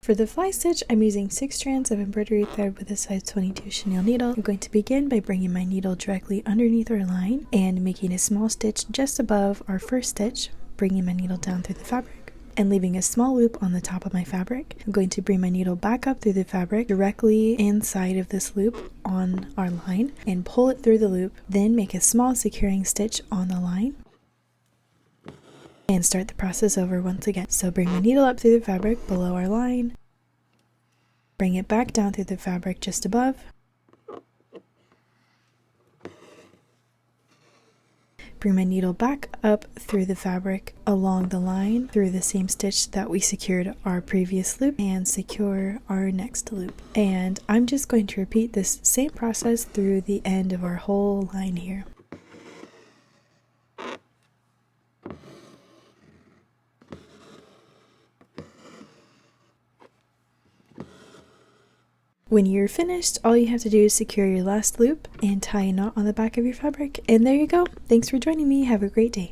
For the fly stitch, I'm using 6 strands of embroidery thread with a size 22 chenille needle. I'm going to begin by bringing my needle directly underneath our line and making a small stitch just above our first stitch, bringing my needle down through the fabric and leaving a small loop on the top of my fabric. I'm going to bring my needle back up through the fabric directly inside of this loop on our line and pull it through the loop, then make a small securing stitch on the line and start the process over once again. So bring my needle up through the fabric below our line, bring it back down through the fabric just above, bring my needle back up through the fabric along the line through the same stitch that we secured our previous loop and secure our next loop. And I'm just going to repeat this same process through the end of our whole line here. When you're finished, all you have to do is secure your last loop and tie a knot on the back of your fabric. And there you go. Thanks for joining me. Have a great day.